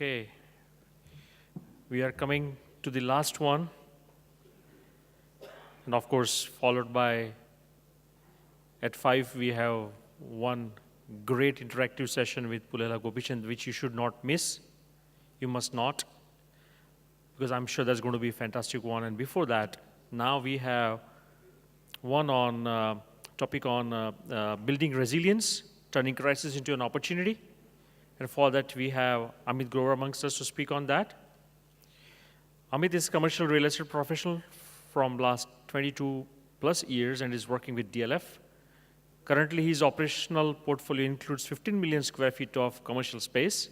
Okay, we are coming to the last one, and of course, followed by, at 5, we have one great interactive session with Pulela Gopichand, which you should not miss. You must not, because I'm sure that's going to be a fantastic one. And before that, now we have one on topic on building resilience, turning crisis into an opportunity. And for that, we have Amit Grover amongst us to speak on that. Amit is a commercial real estate professional from last 22 plus years and is working with DLF. Currently, his operational portfolio includes 15 million square feet of commercial space.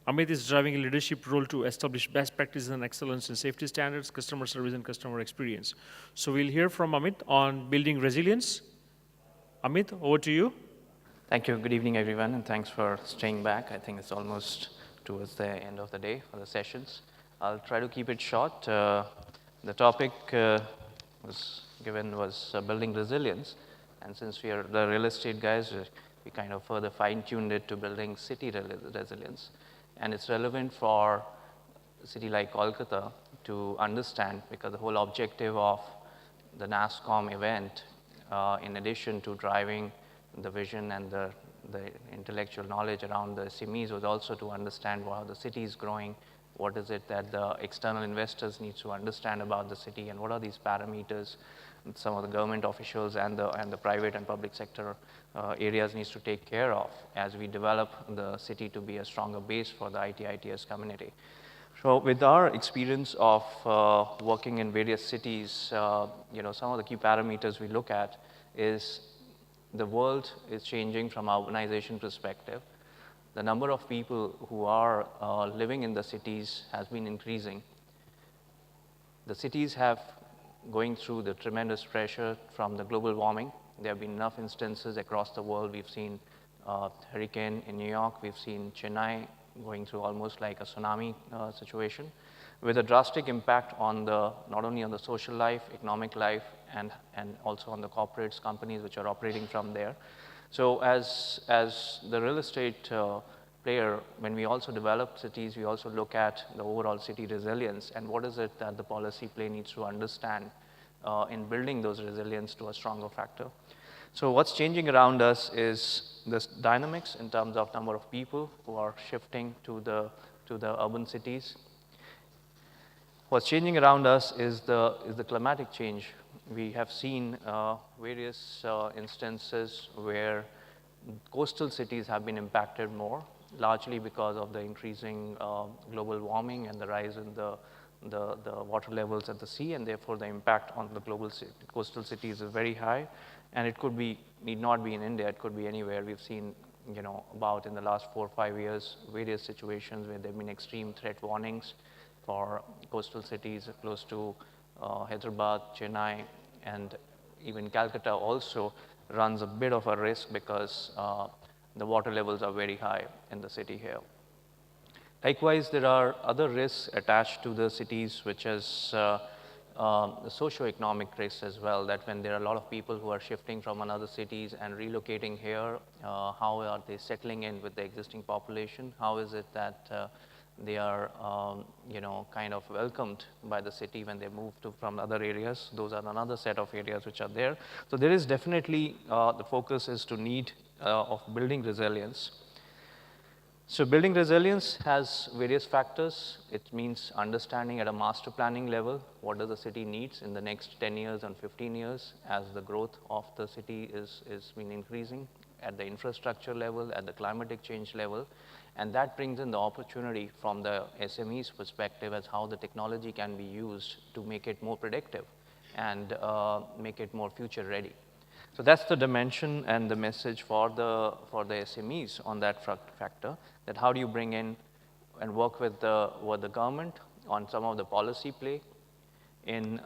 Amit is driving a leadership role to establish best practices and excellence in safety standards, customer service, and customer experience. So we'll hear from Amit on building resilience. Amit, over to you. Thank you. Good evening, everyone, and thanks for staying back. I think it's almost towards the end of the day for the sessions. I'll try to keep it short. The topic was given was building resilience, and since we are the real estate guys, we kind of further fine-tuned it to building city resilience. And it's relevant for a city like Kolkata to understand, because the whole objective of the NASSCOM event, in addition to driving the vision and the intellectual knowledge around the SMEs, was also to understand how the city is growing, what is it that the external investors need to understand about the city, and what are these parameters some of the government officials and the private and public sector areas needs to take care of as we develop the city to be a stronger base for the IT-ITS community. So with our experience of working in various cities, some of the key parameters we look at is the world is changing from urbanization perspective. The number of people who are living in the cities has been increasing. The cities have going through the tremendous pressure from the global warming. There have been enough instances across the world. We've seen hurricane in New York. We've seen Chennai going through almost like a tsunami situation, with a drastic impact on not only on the social life, economic life, and also on the corporates, companies which are operating from there. So as the real estate player, when we also develop cities, we also look at the overall city resilience and what is it that the policy play needs to understand in building those resilience to a stronger factor. So what's changing around us is this dynamics in terms of number of people who are shifting to the urban cities. What's changing around us is the climatic change. We have seen various instances where coastal cities have been impacted more, largely because of the increasing global warming and the rise in the water levels at the sea, and therefore the impact on the coastal cities is very high. And it need not be in India, it could be anywhere. We've seen, about in the last 4 or 5 years, various situations where there have been extreme threat warnings for coastal cities close to Hyderabad, Chennai, and even Calcutta also runs a bit of a risk because the water levels are very high in the city here. Likewise, there are other risks attached to the cities, which is the socio-economic risks as well, that when there are a lot of people who are shifting from another cities and relocating here, how are they settling in with the existing population? How is it that they are kind of welcomed by the city when they move from other areas? Those are another set of areas which are there. So there is definitely, the focus is to need of building resilience. So building resilience has various factors. It means understanding at a master planning level, what does the city needs in the next 10 years and 15 years as the growth of the city is been increasing at the infrastructure level, at the climatic change level. And that brings in the opportunity from the SMEs perspective as how the technology can be used to make it more predictive and make it more future ready. So that's the dimension and the message for the SMEs on that factor, that how do you bring in and work with the government on some of the policy play in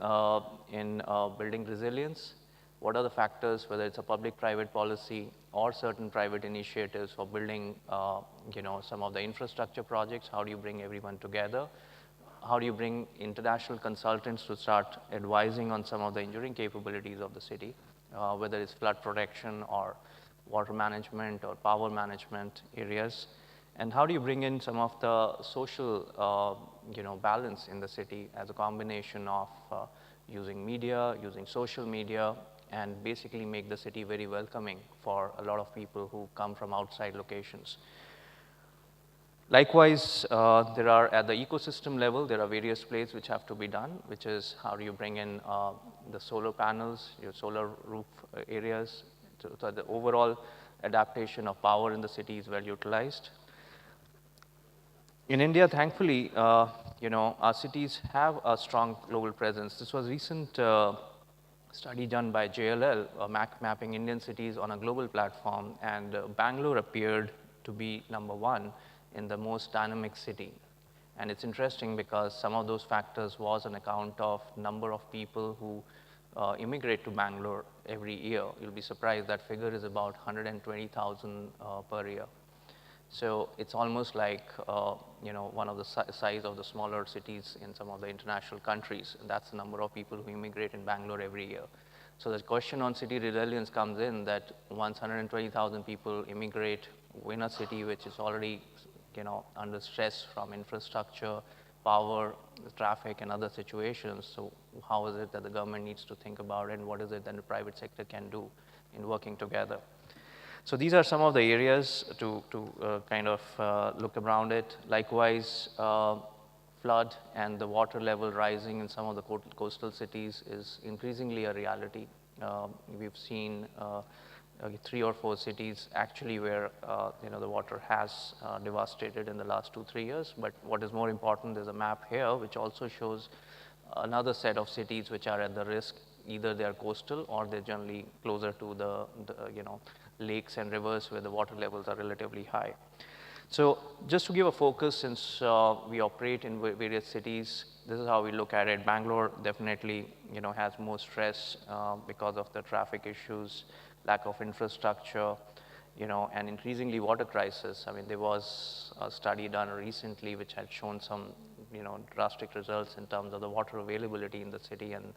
building resilience. What are the factors, whether it's a public-private policy or certain private initiatives for building some of the infrastructure projects? How do you bring everyone together? How do you bring international consultants to start advising on some of the engineering capabilities of the city? Whether it's flood protection or water management or power management areas. And how do you bring in some of the social balance in the city as a combination of using media, using social media, and basically make the city very welcoming for a lot of people who come from outside locations. Likewise, there are at the ecosystem level, there are various plays which have to be done, which is how do you bring in the solar panels, your solar roof areas, so the overall adaptation of power in the city is well utilized. In India, thankfully, our cities have a strong global presence. This was a recent study done by JLL, mapping Indian cities on a global platform, and Bangalore appeared to be #1 in the most dynamic city. And it's interesting because some of those factors was on account of number of people who immigrate to Bangalore every year. You'll be surprised that figure is about 120,000 per year. So it's almost like one of the size of the smaller cities in some of the international countries. And that's the number of people who immigrate in Bangalore every year. So the question on city resilience comes in that once 120,000 people immigrate in a city which is already under stress from infrastructure, power, traffic, and other situations. So how is it that the government needs to think about it, and what is it that the private sector can do in working together? So these are some of the areas to look around it. Likewise, flood and the water level rising in some of the coastal cities is increasingly a reality. We've seen 3 or 4 cities actually where the water has devastated in the last 2-3 years. But what is more important, there's a map here which also shows another set of cities which are at the risk. Either they are coastal or they're generally closer to the lakes and rivers where the water levels are relatively high. So just to give a focus, since we operate in various cities, this is how we look at it. Bangalore definitely has more stress because of the traffic issues, lack of infrastructure, and increasingly water crisis. I mean, there was a study done recently which had shown some drastic results in terms of the water availability in the city, and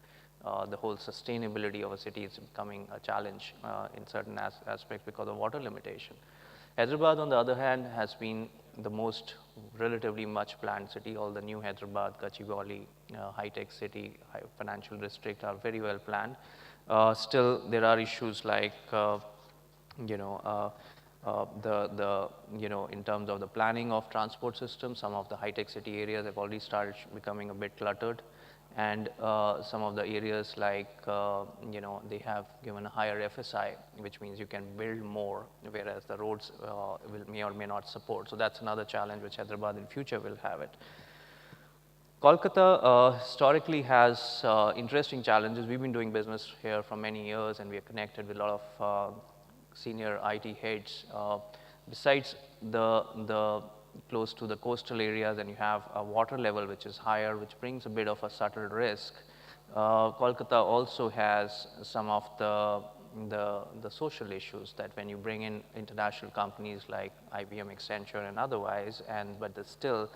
the whole sustainability of a city is becoming a challenge in certain aspects because of water limitation. Hyderabad, on the other hand, has been the most relatively much planned city. All the new Hyderabad, Gachibowli, high-tech city, financial district are very well planned. Still, there are issues like in terms of the planning of transport systems. Some of the high-tech city areas have already started becoming a bit cluttered. And some of the areas like, they have given a higher FSI, which means you can build more, whereas the roads may or may not support. So that's another challenge which Hyderabad in future will have it. Kolkata historically has interesting challenges. We've been doing business here for many years, and we are connected with a lot of senior IT heads. Besides the close to the coastal areas, and you have a water level which is higher, which brings a bit of a subtle risk. Kolkata also has some of the social issues that when you bring in international companies like IBM, Accenture, and otherwise, but there's still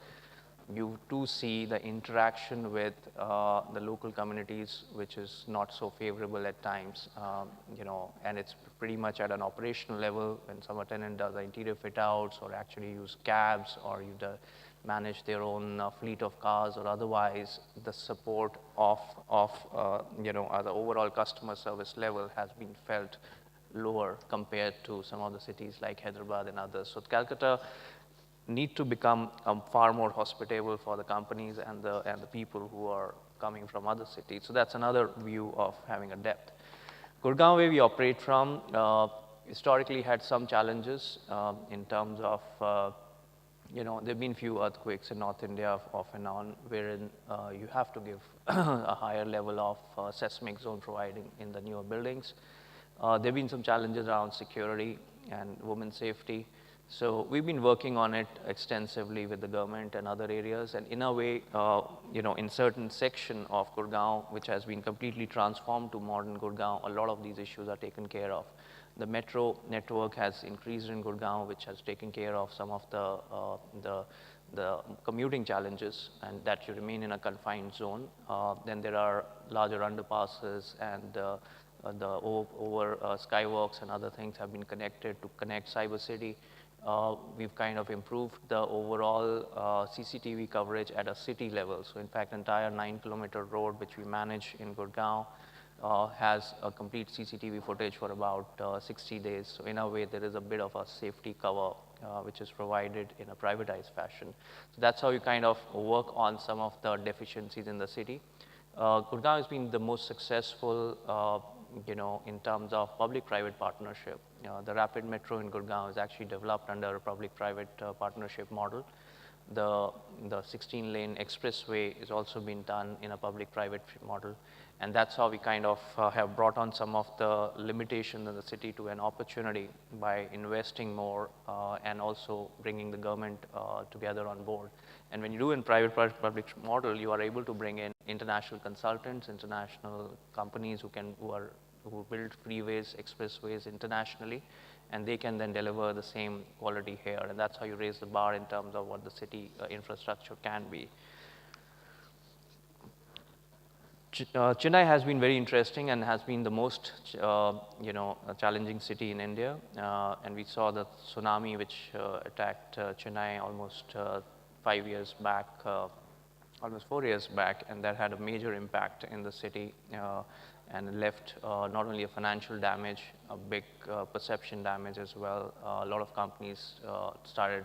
you do see the interaction with the local communities, which is not so favorable at times, and it's pretty much at an operational level when some tenant does the interior fit outs or actually use cabs or you manage their own fleet of cars or otherwise, the support of the overall customer service level has been felt lower compared to some of the cities like Hyderabad and others. So Calcutta need to become far more hospitable for the companies and the people who are coming from other cities. So that's another view of having a depth. Gurgaon, where we operate from, historically had some challenges in terms of, there have been few earthquakes in North India off and on, wherein you have to give a higher level of seismic zone providing in the newer buildings. There have been some challenges around security and women's safety. So we've been working on it extensively with the government and other areas. And in a way, in certain section of Gurgaon, which has been completely transformed to modern Gurgaon, a lot of these issues are taken care of. The metro network has increased in Gurgaon, which has taken care of some of the commuting challenges, and that you remain in a confined zone. Then there are larger underpasses and the skywalks and other things have been connected to connect Cyber City. we've kind of improved the overall CCTV coverage at a city level. So in fact, entire 9-kilometer road which we manage in Gurgaon has a complete CCTV footage for about 60 days. So in a way, there is a bit of a safety cover which is provided in a privatized fashion. So that's how you kind of work on some of the deficiencies in the city. Gurgaon has been the most successful, in terms of public-private partnership. The rapid metro in Gurgaon is actually developed under a public-private partnership model. The 16-lane expressway is also being done in a public-private model. And that's how we kind of have brought on some of the limitations in the city to an opportunity by investing more and also bringing the government together on board. And when you do in private-public model, you are able to bring in international consultants, international companies who build freeways, expressways internationally, and they can then deliver the same quality here. And that's how you raise the bar in terms of what the city infrastructure can be. Chennai has been very interesting and has been the most, challenging city in India. And we saw the tsunami which attacked Chennai almost 5 years back, almost 4 years back, and that had a major impact in the city and left not only a financial damage, a big perception damage as well. A lot of companies started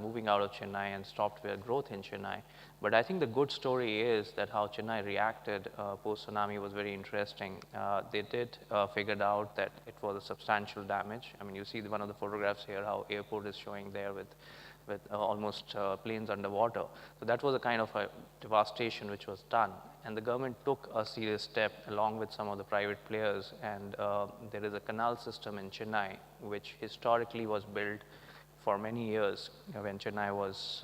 moving out of Chennai and stopped their growth in Chennai. But I think the good story is that how Chennai reacted post-tsunami was very interesting. They did figured out that it was a substantial damage. I mean, you see one of the photographs here, how airport is showing there with almost planes underwater. So that was a kind of a devastation which was done. And the government took a serious step along with some of the private players. And there is a canal system in Chennai, which historically was built for many years when Chennai was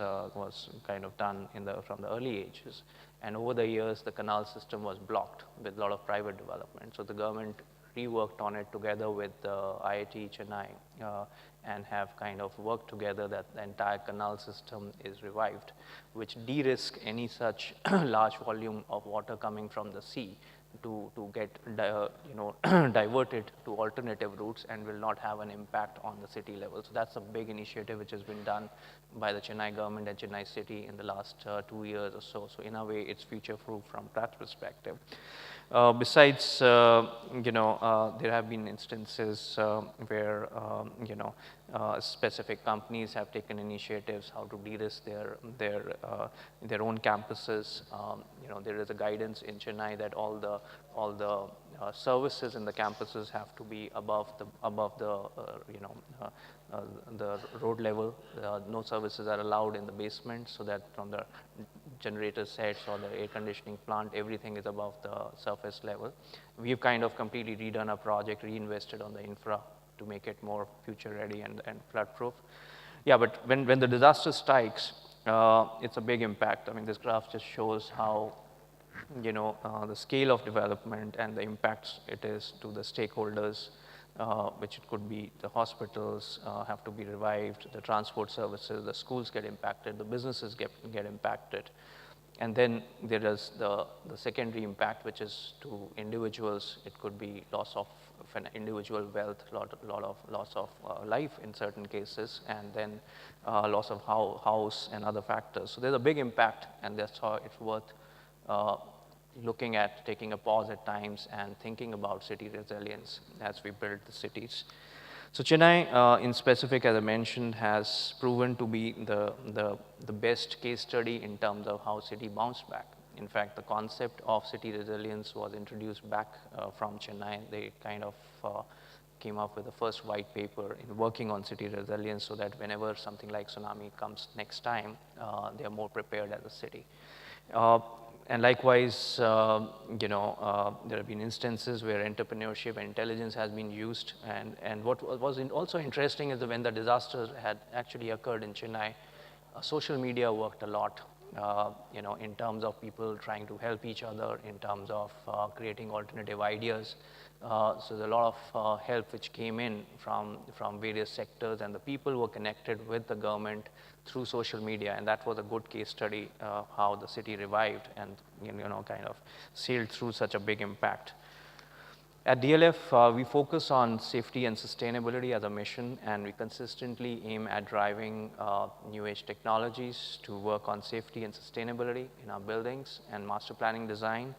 kind of done from the early ages. And over the years, the canal system was blocked with a lot of private development. So the government reworked on it together with IIT Chennai and have kind of worked together that the entire canal system is revived, which de-risk any such large volume of water coming from the sea to get diverted to alternative routes and will not have an impact on the city level. So that's a big initiative which has been done by the Chennai government and Chennai city in the last 2 years or so. So in a way, it's future-proof from that perspective. Besides, there have been instances where, specific companies have taken initiatives how to de-risk their own campuses. There is a guidance in Chennai that all the services in the campuses have to be above the road level. No services are allowed in the basement, so that from the generator sets or the air conditioning plant, everything is above the surface level. We've kind of completely redone our project, reinvested on the infra to make it more future ready and flood proof. Yeah, but when the disaster strikes, it's a big impact. I mean, this graph just shows how the scale of development and the impacts it is to the stakeholders, which it could be the hospitals have to be revived, the transport services, the schools get impacted, the businesses get impacted. And then there is the secondary impact, which is to individuals. It could be loss of individual wealth, lot of loss of life in certain cases, and then loss of house and other factors. So there's a big impact, and that's how it's worth looking at, taking a pause at times and thinking about city resilience as we build the cities. So Chennai, in specific, as I mentioned, has proven to be the best case study in terms of how city bounced back. In fact, the concept of city resilience was introduced back from Chennai. They kind of came up with the first white paper in working on city resilience so that whenever something like tsunami comes next time, they are more prepared as a city. And likewise, there have been instances where entrepreneurship and intelligence has been used. And what was also interesting is that when the disaster had actually occurred in Chennai, social media worked a lot, in terms of people trying to help each other, in terms of creating alternative ideas. So there's a lot of help which came in from various sectors, and the people were connected with the government through social media, and that was a good case study of how the city revived and kind of sailed through such a big impact. At DLF, we focus on safety and sustainability as a mission, and we consistently aim at driving new age technologies to work on safety and sustainability in our buildings and master planning design.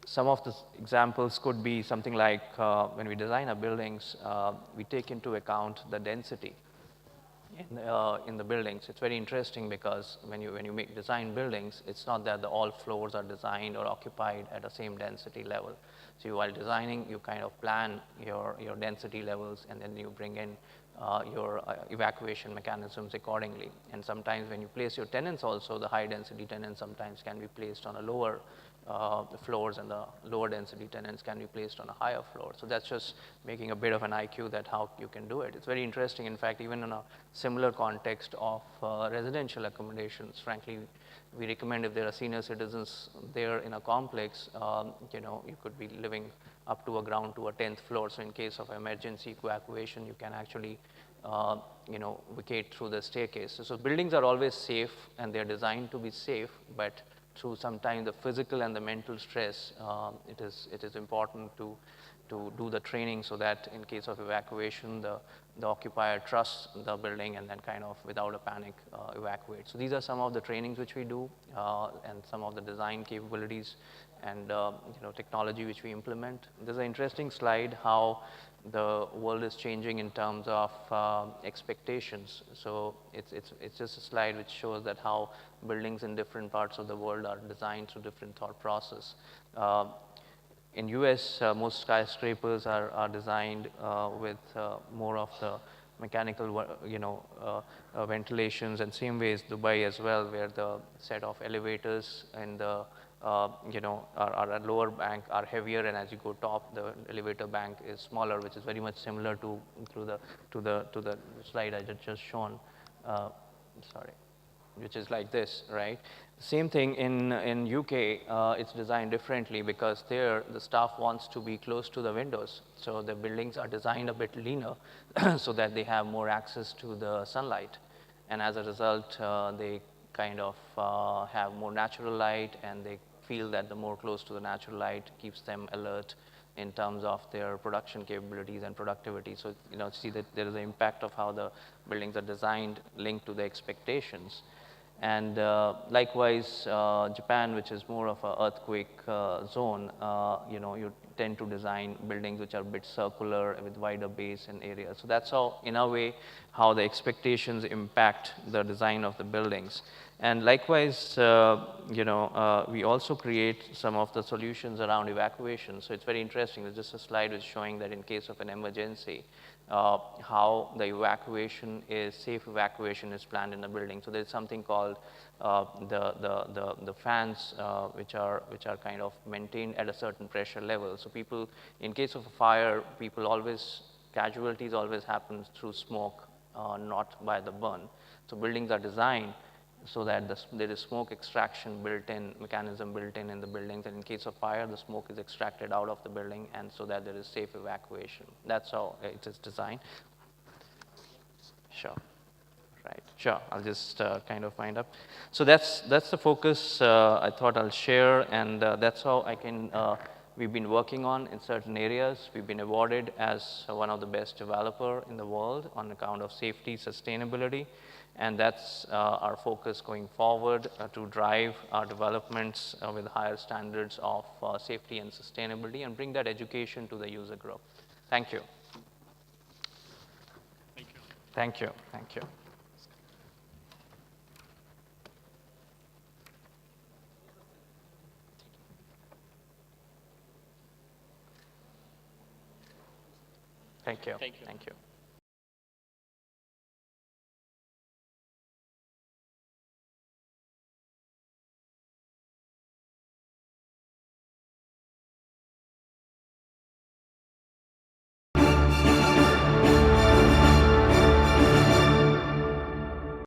Some of the examples could be something like when we design our buildings, we take into account the density in the buildings. It's very interesting because when you design buildings, it's not that all floors are designed or occupied at the same density level. So while designing, you kind of plan your density levels, and then you bring in your evacuation mechanisms accordingly. And sometimes when you place your tenants also, the high density tenants sometimes can be placed on a lower floors, and the lower density tenants can be placed on a higher floor. So that's just making a bit of an IQ that how you can do it. It's very interesting. In fact, even in a similar context of residential accommodations, frankly, we recommend if there are senior citizens there in a complex, you could be living up to a ground to a 10th floor. So in case of emergency evacuation, you can actually vacate through the staircase. So buildings are always safe, and they're designed to be safe, but through sometimes the physical and the mental stress, it is important to do the training so that in case of evacuation, the occupier trusts the building and then kind of without a panic evacuate. So these are some of the trainings which we do, and some of the design capabilities and technology which we implement. There's an interesting slide how the world is changing in terms of expectations. So it's just a slide which shows that how buildings in different parts of the world are designed through different thought process. In US, most skyscrapers are designed with more of the mechanical ventilations, and same way as Dubai as well, where the set of elevators and the our lower bank are heavier, and as you go top, the elevator bank is smaller, which is very much similar to the slide I just shown. Sorry, which is like this, right? Same thing in UK, it's designed differently because there the staff wants to be close to the windows. So the buildings are designed a bit leaner so that they have more access to the sunlight. And as a result, they kind of have more natural light, and they feel that the more close to the natural light keeps them alert in terms of their production capabilities and productivity. So, see that there is an impact of how the buildings are designed linked to the expectations. And likewise, Japan, which is more of an earthquake zone, you tend to design buildings which are a bit circular with wider base and area. So that's how, in a way, how the expectations impact the design of the buildings. And likewise, we also create some of the solutions around evacuation. So it's very interesting. There's just a slide which is showing that in case of an emergency, how the safe evacuation is planned in the building. So there's something called the fans, which are kind of maintained at a certain pressure level. So people, in case of a fire, casualties always happen through smoke, not by the burn. So buildings are designed so that there is smoke extraction mechanism built in the buildings, and in case of fire, the smoke is extracted out of the building, and so that there is safe evacuation. That's how it is designed. Sure. Right. Sure. I'll just kind of wind up. So that's the focus I thought I'll share, and that's how we've been working on in certain areas. We've been awarded as one of the best developer in the world on account of safety, sustainability. And that's our focus going forward to drive our developments with higher standards of safety and sustainability, and bring that education to the user group. Thank you. Thank you. Thank you. Thank you. Thank you. Thank you. Thank you.